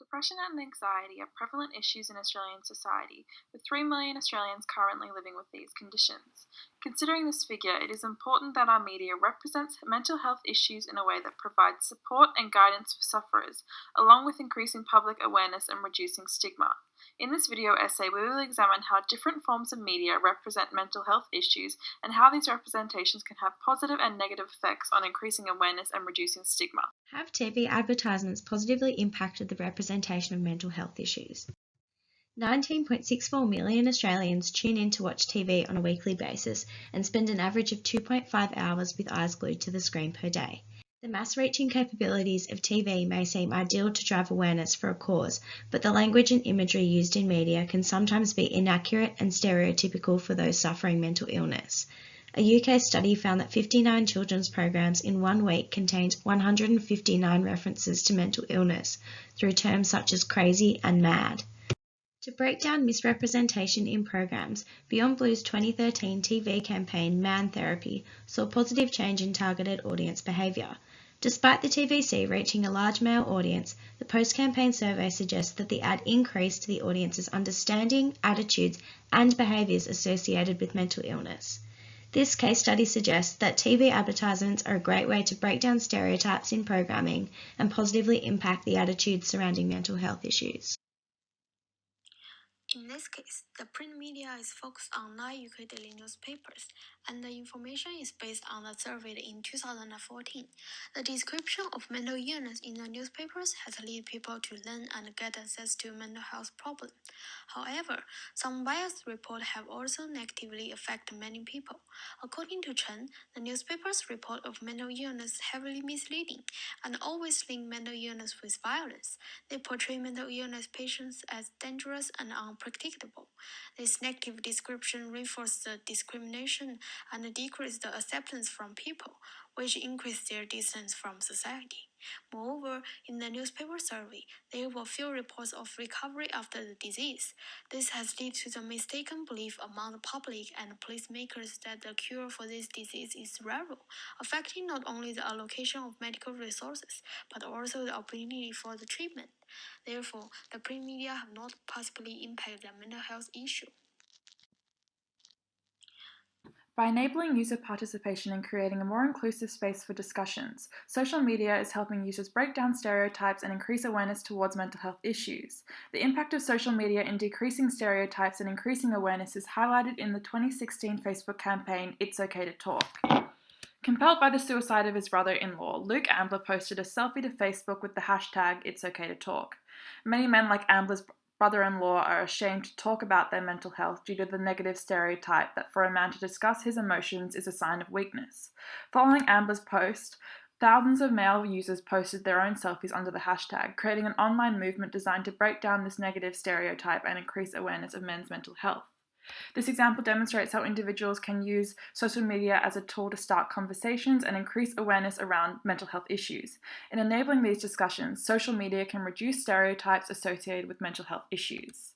Depression and anxiety are prevalent issues in Australian society, with 3 million Australians currently living with these conditions. Considering this figure, it is important that our media represents mental health issues in a way that provides support and guidance for sufferers, along with increasing public awareness and reducing stigma. In this video essay, we will examine how different forms of media represent mental health issues and how these representations can have positive and negative effects on increasing awareness and reducing stigma. Have TV advertisements positively impacted the representation of mental health issues? 19.64 million Australians tune in to watch TV on a weekly basis and spend an average of 2.5 hours with eyes glued to the screen per day. The mass-reaching capabilities of TV may seem ideal to drive awareness for a cause, but the language and imagery used in media can sometimes be inaccurate and stereotypical for those suffering mental illness. A UK study found that 59 children's programs in 1 week contained 159 references to mental illness through terms such as crazy and mad. To break down misrepresentation in programs, Beyond Blue's 2013 TV campaign Man Therapy saw positive change in targeted audience behaviour. Despite the TVC reaching a large male audience, the post-campaign survey suggests that the ad increased the audience's understanding, attitudes, and behaviours associated with mental illness. This case study suggests that TV advertisements are a great way to break down stereotypes in programming and positively impact the attitudes surrounding mental health issues. In this case, the print media is focused on 9 UK daily newspapers, and the information is based on the survey in 2014. The description of mental illness in the newspapers has led people to learn and get access to mental health problems. However, some biased reports have also negatively affected many people. According to Chen, the newspaper's report of mental illness is heavily misleading and always link mental illness with violence. They portray mental illness patients as dangerous and unpredictable. This negative description reinforces the discrimination and decreases the acceptance from people, which increase their distance from society. Moreover, in the newspaper survey, there were few reports of recovery after the disease. This has led to the mistaken belief among the public and policymakers that the cure for this disease is rare, affecting not only the allocation of medical resources, but also the opportunity for the treatment. Therefore, the print media have not positively impacted the mental health issue. By enabling user participation and creating a more inclusive space for discussions, social media is helping users break down stereotypes and increase awareness towards mental health issues. The impact of social media in decreasing stereotypes and increasing awareness is highlighted in the 2016 Facebook campaign, It's Okay to Talk. Compelled by the suicide of his brother-in-law, Luke Ambler posted a selfie to Facebook with the hashtag It's Okay to Talk. Many men like Ambler's brother-in-law are ashamed to talk about their mental health due to the negative stereotype that for a man to discuss his emotions is a sign of weakness. Following Ambler's post, thousands of male users posted their own selfies under the hashtag, creating an online movement designed to break down this negative stereotype and increase awareness of men's mental health. This example demonstrates how individuals can use social media as a tool to start conversations and increase awareness around mental health issues. In enabling these discussions, social media can reduce stereotypes associated with mental health issues.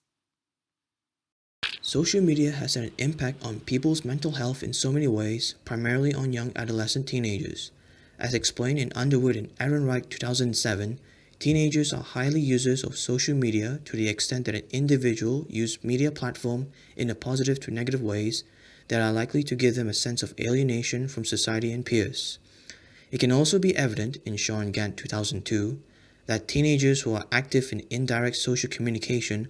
Social media has had an impact on people's mental health in so many ways, primarily on young adolescent teenagers. As explained in Underwood and Ehrenreich 2007, teenagers are highly users of social media to the extent that an individual uses media platform in a positive to negative ways that are likely to give them a sense of alienation from society and peers. It can also be evident in Sean Gant 2002 that teenagers who are active in indirect social communication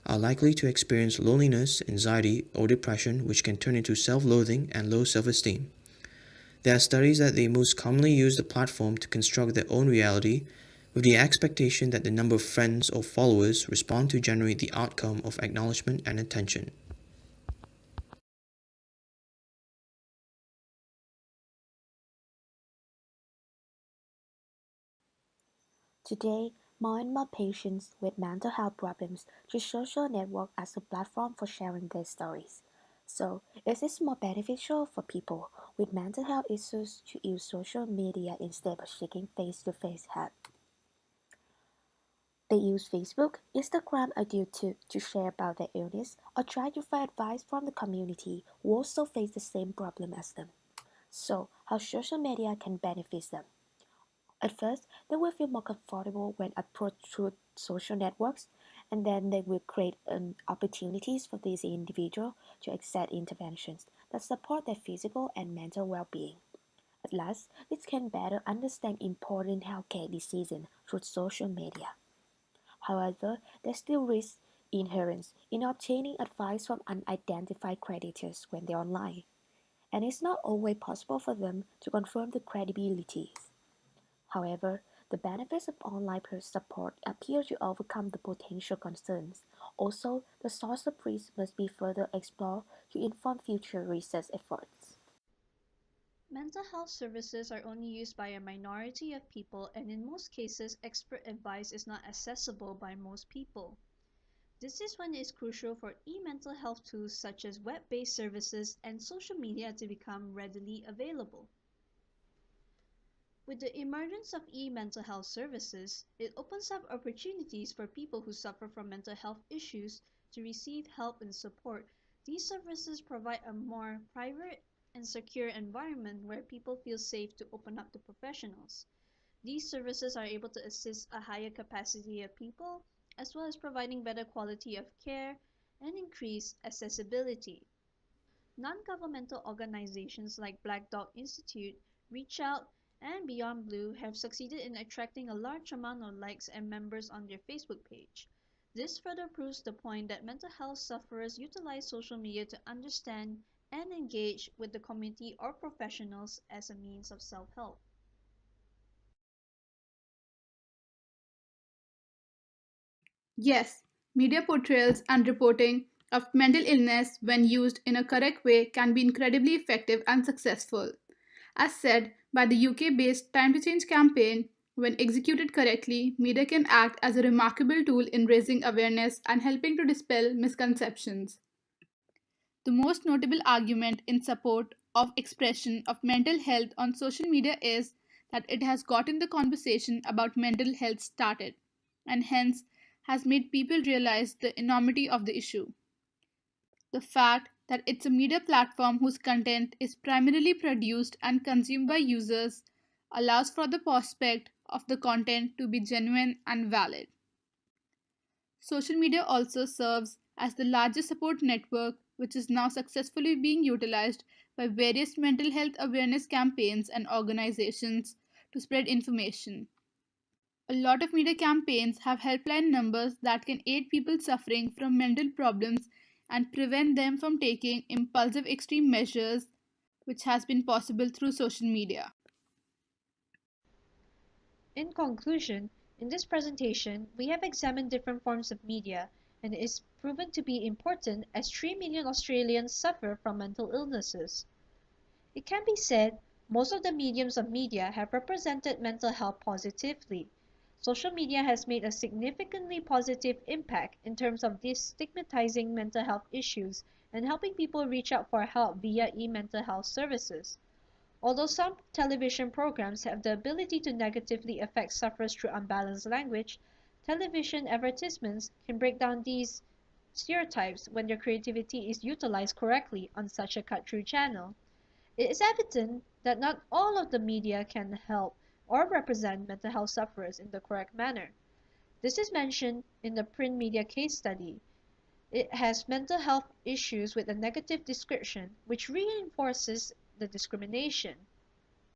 are likely to experience loneliness, anxiety, or depression, which can turn into self-loathing and low self-esteem. There are studies that they most commonly use the platform to construct their own reality, with the expectation that the number of friends or followers respond to generate the outcome of acknowledgement and attention. Today, more and more patients with mental health problems use social networks as a platform for sharing their stories. So, is it more beneficial for people with mental health issues to use social media instead of seeking face-to-face help? They use Facebook, Instagram, or YouTube to share about their illness or try to find advice from the community who also face the same problem as them. So, how social media can benefit them? At first, they will feel more comfortable when approached through social networks, and then they will create opportunities for these individuals to access interventions that support their physical and mental well-being. At last, this can better understand important healthcare decisions through social media. However, there still risks inherent in obtaining advice from unidentified creditors when they're online, and it's not always possible for them to confirm the credibility. However, the benefits of online peer support appear to overcome the potential concerns. Also, the source of risk must be further explored to inform future research efforts. Mental health services are only used by a minority of people, and in most cases, expert advice is not accessible by most people. This is when it is crucial for e-mental health tools such as web-based services and social media to become readily available. With the emergence of e-mental health services, it opens up opportunities for people who suffer from mental health issues to receive help and support. These services provide a more private and secure environment where people feel safe to open up to professionals. These services are able to assist a higher capacity of people, as well as providing better quality of care and increased accessibility. Non-governmental organizations like Black Dog Institute, Reach Out, and Beyond Blue have succeeded in attracting a large amount of likes and members on their Facebook page. This further proves the point that mental health sufferers utilize social media to understand and engage with the community or professionals as a means of self-help. Yes, media portrayals and reporting of mental illness, when used in a correct way, can be incredibly effective and successful. As said by the UK based Time to Change campaign, when executed correctly, media can act as a remarkable tool in raising awareness and helping to dispel misconceptions. The most notable argument in support of expression of mental health on social media is that it has gotten the conversation about mental health started, and hence has made people realize the enormity of the issue. The fact that it's a media platform whose content is primarily produced and consumed by users allows for the prospect of the content to be genuine and valid. Social media also serves as the largest support network, which is now successfully being utilized by various mental health awareness campaigns and organizations to spread information. A lot of media campaigns have helpline numbers that can aid people suffering from mental problems and prevent them from taking impulsive extreme measures, which has been possible through social media. In conclusion, in this presentation, we have examined different forms of media, and it is proven to be important as 3 million Australians suffer from mental illnesses. It can be said most of the mediums of media have represented mental health positively. Social media has made a significantly positive impact in terms of destigmatizing mental health issues and helping people reach out for help via e-mental health services. Although some television programs have the ability to negatively affect sufferers through unbalanced language, television advertisements can break down these stereotypes when their creativity is utilized correctly on such a cut-through channel. It is evident that not all of the media can help or represent mental health sufferers in the correct manner. This is mentioned in the print media case study. It has mental health issues with a negative description, which reinforces the discrimination.